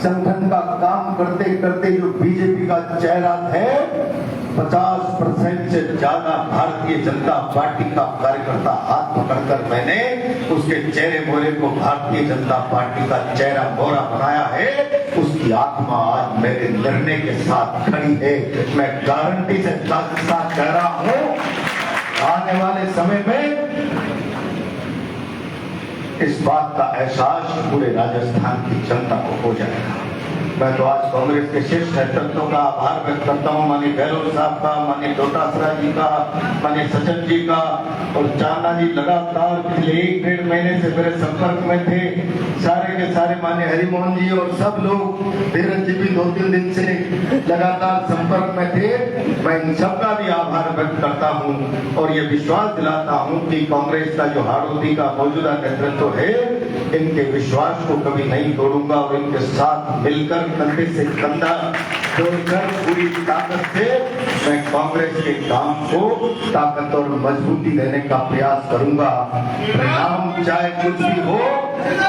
संगठन का काम करते करते जो बीजेपी का चेहरा है, 50% से ज्यादा भारतीय जनता पार्टी का कार्यकर्ता हाथ पकड़कर मैंने उसके चेहरे मोहरे को भारतीय जनता पार्टी का चेहरा मोहरा बनाया है। उसकी आत्मा आज मेरे निर्णय के साथ खड़ी है। मैं गारंटी से साथ कह रहा हूं, आने वाले समय में इस बात का एहसास पूरे राजस्थान की जनता को हो जाएगा। मैं तो आज कांग्रेस के शीर्ष नेतृत्व का आभार व्यक्त करता हूं, माननीय गहलोत साहब का, माननीय डोटासरा जी का, माननीय सचिन जी का और चांदा जी लगातार पिछले 1-1.5 महीने से मेरे संपर्क में थे। सारे के सारे माननीय हरिमोहन जी और सब लोग, धीरज जी भी 2-3 दिन से लगातार संपर्क में थे। मैं इन सबका भी आभार व्यक्त करता हूं और ये विश्वास दिलाता हूं कि कांग्रेस का जो हाड़ौती का मौजूदा नेतृत्व है, इनके विश्वास को कभी नहीं तोड़ूंगा और इनके साथ मिलकर कंधे से कंधा जोड़कर पूरी ताकत से मैं कांग्रेस के काम को ताकत और मजबूती देने का प्रयास करूंगा। परिणाम चाहे कुछ भी हो,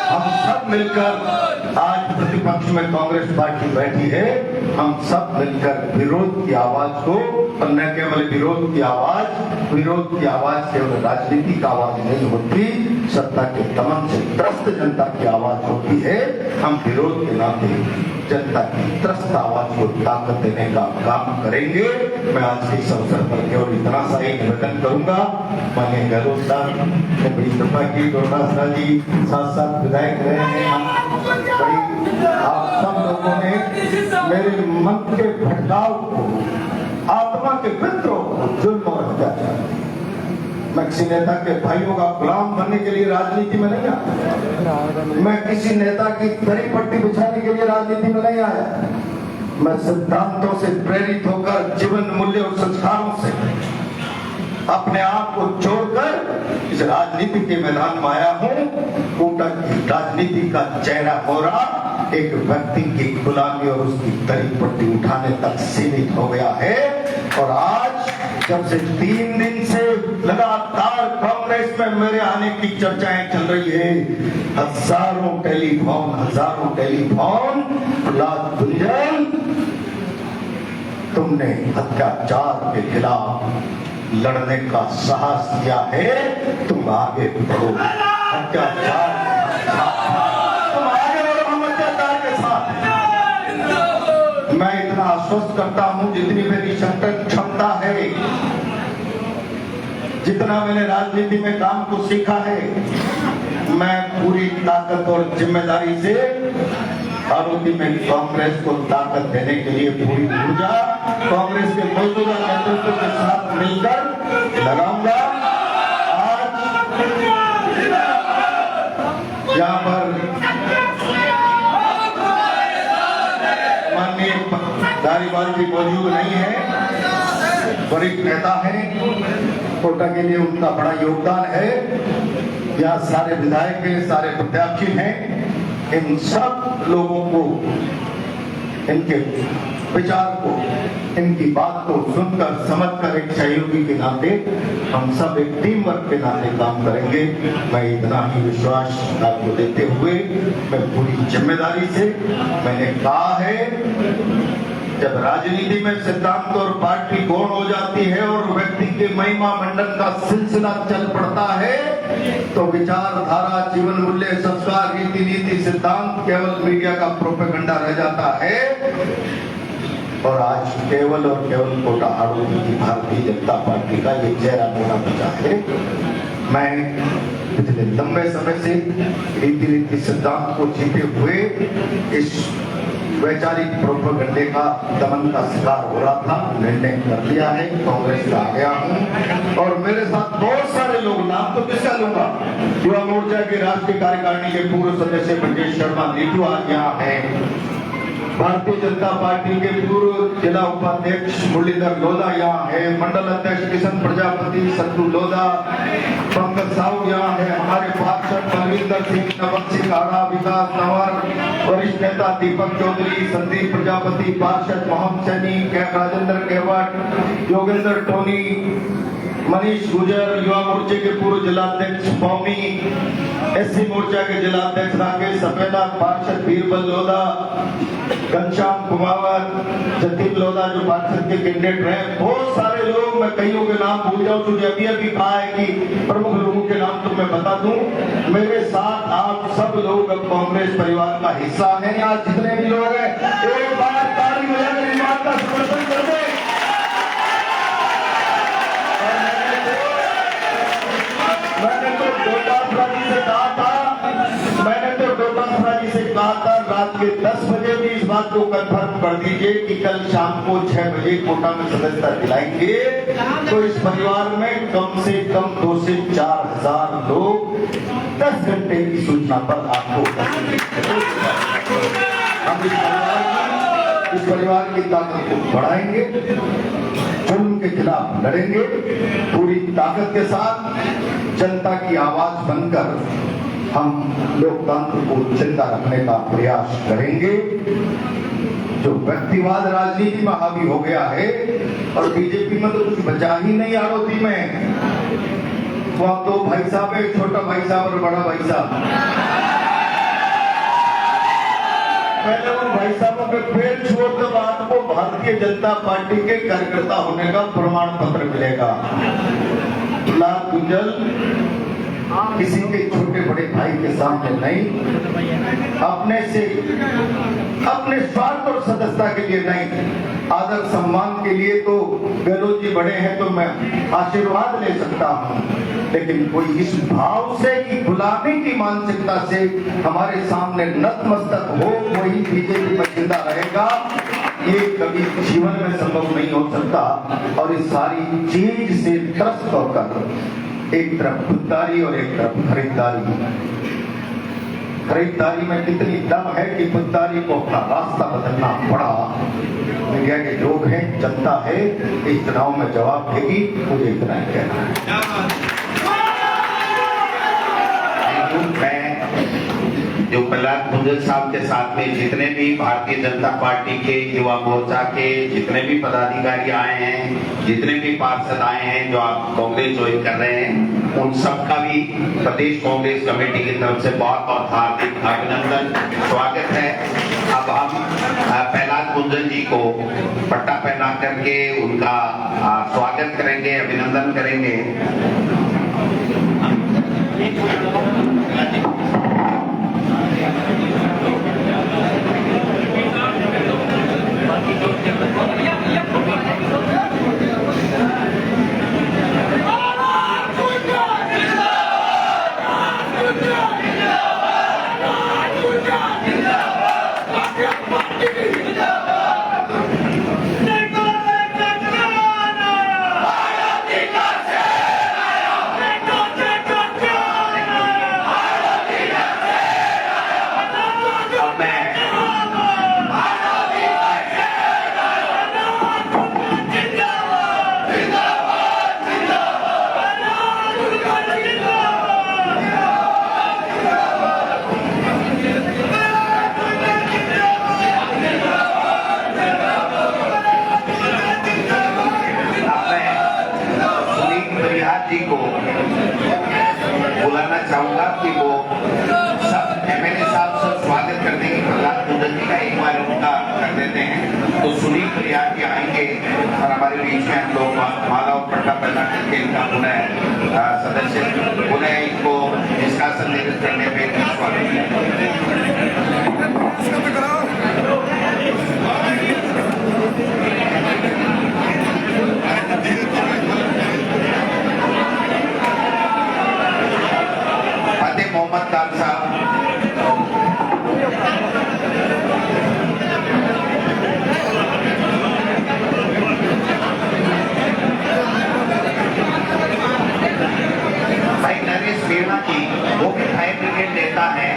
हम सब मिलकर, आज प्रतिपक्ष में कांग्रेस पार्टी बैठी है, हम सब मिलकर विरोध की आवाज को, और न केवल विरोध की आवाज केवल राजनीतिक आवाज नहीं होती, सत्ता के दमन से त्रस्त जनता की आवाज होती है। हम विरोध के नाते जनता की त्रस्त आवाज को ताकत देने का काम करेंगे। मैं आज के इस अवसर पर केवल इतना सा एक निवेदन करूंगा। माननीय गहलोत साहब ने बड़ी कृपा की, डोटासरा जी साथ विधायक रहे हैं, आप सब लोगों ने मेरे मन के भटकाव को, आत्मा के विद्रोह को, जुल्म और अत्याचार, मैं किसी नेता के भाइयों का गुलाम बनने के लिए राजनीति में नहीं आया। मैं किसी नेता की दरी पट्टी बिछाने के लिए राजनीति में नहीं आया। मैं सिद्धांतों से प्रेरित होकर, जीवन मूल्य और संस्कारों से अपने आप को जोड़कर इस राजनीति के मैदान में आया हूं। कोटक की राजनीति का चेहरा मोहरा एक व्यक्ति की गुलामी और उसकी दरी पट्टी उठाने तक सीमित हो गया है। और आज जब से 3 दिन से लगातार कांग्रेस में मेरे आने की चर्चाएं चल रही है, हजारों टेलीफोन, लाल गुंजन, तुमने अत्याचार के खिलाफ लड़ने का साहस किया है, तुम आगे बढ़ो। अत्याचार तुम आगे बढ़ो, हम अत्याचार के साथ। मैं इतना आश्वस्त करता हूं, जितनी मेरी क्षमता है, जितना मैंने राजनीति में काम को सीखा है, मैं पूरी ताकत और जिम्मेदारी से हाड़ौती में कांग्रेस को ताकत देने के लिए पूरी ऊर्जा कांग्रेस के मौजूदा नेतृत्व के साथ मिलकर लगाऊंगा। आज यहाँ पर माननीय धारीवाल जी मौजूद नहीं है, वरिष्ठ नेता है, कोटा के लिए उनका बड़ा योगदान है। यहाँ सारे विधायक हैं, सारे प्रत्याशी हैं। इन सब लोगों को, इनके विचार को, इनकी बात को सुनकर, समझकर एक सहयोगी के नाते हम सब एक टीम वर्क के नाते काम करेंगे। मैं इतना ही विश्वास आपको देते हुए मैं पूरी जिम्मेदारी से, मैंने कहा है, जब राजनीति में सिद्धांत और पार्टी गौण हो जाती है और व्यक्ति के महिमा मंडन का सिलसिला चल पड़ता है, तो विचारधारा, जीवन मूल्य, संस्कार, रीति नीति, सिद्धांत केवल मीडिया का प्रोपेगेंडा रह जाता है। और आज केवल और केवल कोटा हाड़ौती की भारतीय जनता पार्टी का ये चेहरा मोहरा बचा है। मैं पिछले लंबे समय से रीति सिद्धांत को जीते हुए इस वैचारिक प्रोपेगेंडे का दमन का शिकार हो रहा था। निर्णय कर लिया है, कांग्रेस में आ गया हूं और मेरे साथ बहुत सारे लोग, नाम तो किसका लूंगा, युवा मोर्चा के राष्ट्रीय कार्यकारिणी के पूर्व सदस्य ब्रजेश शर्मा नीतू आज यहाँ है, भारतीय जनता पार्टी के पूर्व जिला उपाध्यक्ष मुरलीधर लोधा यहाँ है, मंडल अध्यक्ष किशन प्रजापति, सत्तू लोधा, पंकज साहू यहाँ है, हमारे पार्षद बलविंदर सिंह, नवल सिंह आड़ा, विकास नवर, वरिष्ठ नेता दीपक चौधरी, संदीप प्रजापति, पार्षद मोहम्मद सैनी, राजेंद्र केवट, योगेंद्र टोनी, मनीष गुजर, युवा मोर्चे के पूर्व जिलाध्यक्ष पौमी, एससी मोर्चा के जिलाध्यक्ष राकेश सफेदा, पार्षद बीरबल लोधा, घनश्याम कुमावत, जतिन लोधा जो पार्षद के कैंडिडेट रहे, बहुत सारे लोग, मैं कईयों के नाम भूल जाऊं तुझे अभी अभी कहा है कि प्रमुख लोगों के नाम तो मैं बता दूं। मेरे साथ आप सब लोग अब कांग्रेस परिवार का हिस्सा हैं। आज जितने भी लोग हैं एक बार ताली बजाकर इस बात का समर्थन कर दें। मैंने तो डोटासरा जी से कहा था रात के 10 बजे भी इस बात को कंफर्म कर दीजिए कि कल शाम को 6 बजे कोटा में सदस्यता दिलाएंगे। तो इस परिवार में कम से कम 2 से 4 हजार लोग 10 घंटे की सूचना पर आपको हम इस परिवार की ताकत को बढ़ाएंगे, जुल्म के खिलाफ लड़ेंगे, पूरी ताकत के साथ जनता की आवाज बनकर हम लोकतंत्र को जिंदा रखने का प्रयास करेंगे। जो व्यक्तिवाद राजनीति में हावी हो गया है और बीजेपी में तो कुछ बचा ही नहीं आरोपी में, वहां 2 भाई साहब है, छोटा भाई साहब और बड़ा भाई साहब। पहले उन भाई साहबों के पेड़ छोड़ कर आपको भारतीय जनता पार्टी के कार्यकर्ता होने का प्रमाण पत्र मिलेगा। लाल गुंजल किसी के छोटे बड़े भाई के सामने नहीं, अपने स्वार्थ और सदस्यता के लिए नहीं, आदर सम्मान के लिए तो गहलोत जी बड़े हैं तो मैं आशीर्वाद ले सकता हूं, लेकिन कोई इस भाव से कि गुलामी की मानसिकता से हमारे सामने नतमस्तक हो, वही बीजेपी में जिंदा रहेगा, ये कभी जीवन में संभव नहीं हो सकता। और इस सारी चीज से त्रस्त होकर एक तरफ खुददारी और एक तरफ खरीदारी में कितनी दम है कि खुददारी को अपना रास्ता बदलना पड़ा। मीडिया के लोग हैं, जनता है, इस चुनाव में जवाब देगी। मुझे इतना ही कहना है। जो प्रहलाद गुंजल साहब के साथ में जितने भी भारतीय जनता पार्टी के युवा मोर्चा के जितने भी पदाधिकारी आए हैं, जितने भी पार्षद आए हैं जो आप कांग्रेस ज्वाइन कर रहे हैं, उन सबका भी प्रदेश कांग्रेस कमेटी की तरफ से बहुत बहुत हार्दिक अभिनंदन, स्वागत है। अब हम प्रहलाद गुंजल जी को पट्टा पहना करके उनका स्वागत करेंगे, अभिनंदन करेंगे। जी को बुलाना चाहूंगा कि वो सब एमएलए साहब सब स्वागत करने की प्रहलाद गुंजल जी का एक बार उनका कर देते हैं। तो सुनील परिहार जी आएंगे और हमारे बीच में हम लोग माला और पट्टा पहना करके इनका पुनः सदस्य पुनः इनको निष्कासन निर्मित करने पे स्वागत मोहम्मद खान साहब, भाई नरेश मीणा जी वो भी फायर ब्रिगेड नेता है।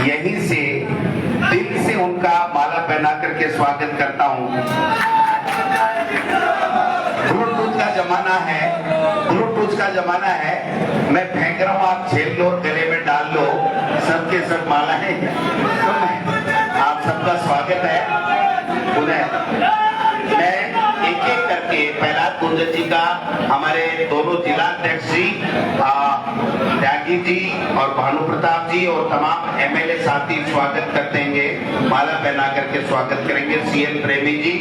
यहीं से दिल से उनका माला पहना करके स्वागत करता हूं। ब्लूटूथ का जमाना है, ब्लूटूथ का जमाना है। मैं फेंक रहा हूं, आप झेल लो, गले में डाल लो, सबके सब माला है। तो आप सबका स्वागत है। उन्हें मैं एक एक करके प्रहलाद गुर्जर जी का, हमारे दोनों जिला अध्यक्ष जी त्यागी जी और भानु प्रताप जी और तमाम एमएलए साथी स्वागत कर देंगे, माला पहना करके स्वागत करेंगे। सीएल प्रेमी जी,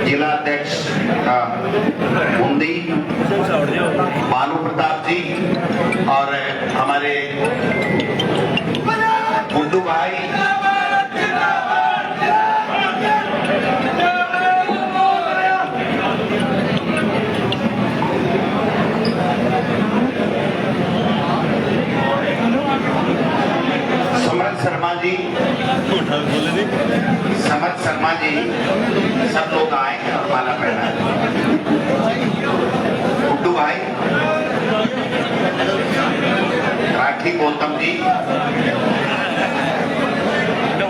जिला अध्यक्ष बूंदी, भानु प्रताप जी और हमारे गुड्डू भाई, समर्थ शर्मा जी, सब लोग आए हैं और माला पहना। गुड्डू भाई, राठी गौतम जी,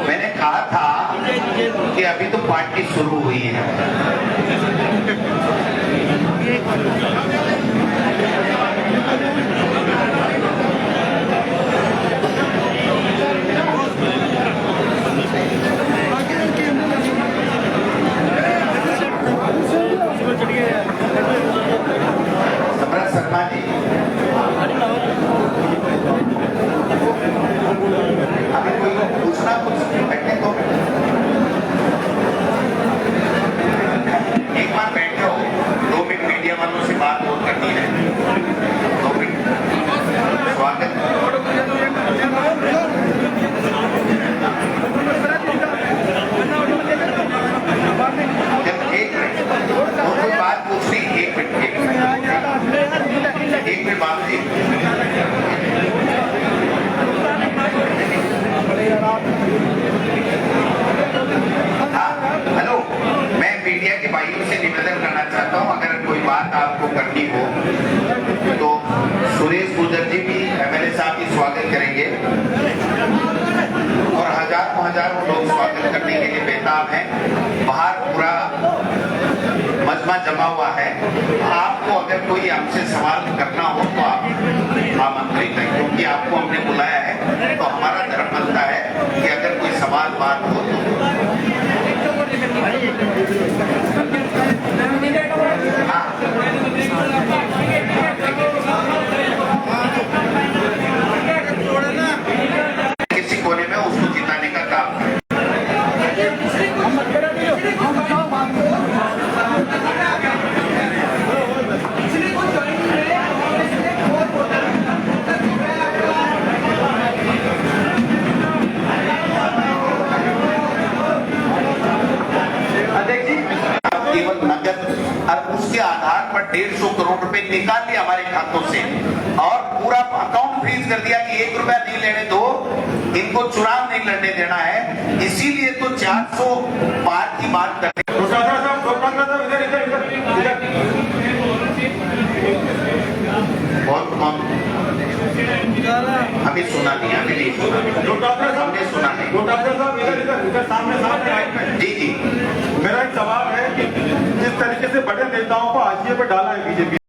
मैंने कहा था कि अभी तो पार्टी शुरू हुई है। समर्थ शर्मा जी, अभी कोई पूछना कुछ बैठे तो एक बार बैठे हो, 2 मिनट मीडिया वालों से बात और करनी है। 2 मिनट स्वागत। एक मिनट कोई बात पूछनी, एक मिनट बात थी। हेलो, मैं मीडिया के भाइयों से निवेदन करना चाहता हूं, अगर कोई बात आपको करनी हो तो सुरेश गुर्जर जी भी, एमएलए साहब भी स्वागत करेंगे और हजारों लोग स्वागत करने के लिए बेताब हैं। बाहर पूरा मजमा जमा हुआ है। आपको अगर कोई हमसे सवाल करना हो तो आप आमंत्रित हैं, क्योंकि आपको हमने बुलाया है तो हमारा धर्म बनता है कि अगर कोई सवाल बात हो तो किसी कोने में उसको जिताने का काम है। केवल नगद और उसके आधार पर 150 करोड़ रुपए निकाल लिए हमारे खातों से और पूरा अकाउंट फ्रीज कर दिया कि 1 रुपया नहीं लेने दो, इनको चुनाव नहीं लड़ने देना है। इसीलिए तो 400 पार की बात करते हैं। हमें सुना नहीं, हमें नहीं सुना, हमने सुना नहीं। डॉक्टर साहब इधर सामने जी जी, मेरा एक सवाल है कि जिस तरीके से बड़े नेताओं को हाशिए पर डाला है बीजेपी